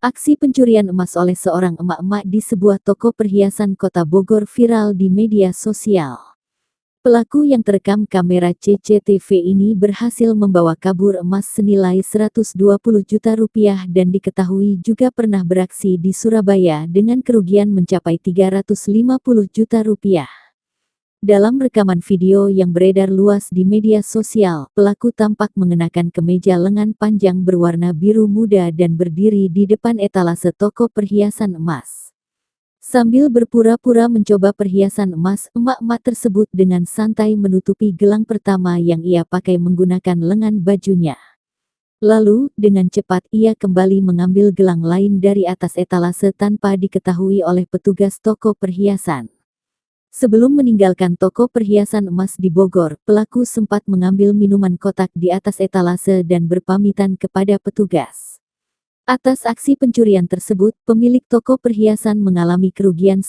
Aksi pencurian emas oleh seorang emak-emak di sebuah toko perhiasan kota Bogor viral di media sosial. Pelaku yang terekam kamera CCTV ini berhasil membawa kabur emas senilai Rp120 juta dan diketahui juga pernah beraksi di Surabaya dengan kerugian mencapai Rp350 juta. Dalam rekaman video yang beredar luas di media sosial, pelaku tampak mengenakan kemeja lengan panjang berwarna biru muda dan berdiri di depan etalase toko perhiasan emas. Sambil berpura-pura mencoba perhiasan emas, emak-emak tersebut dengan santai menutupi gelang pertama yang ia pakai menggunakan lengan bajunya. Lalu, dengan cepat ia kembali mengambil gelang lain dari atas etalase tanpa diketahui oleh petugas toko perhiasan. Sebelum meninggalkan toko perhiasan emas di Bogor, pelaku sempat mengambil minuman kotak di atas etalase dan berpamitan kepada petugas. Atas aksi pencurian tersebut, pemilik toko perhiasan mengalami kerugian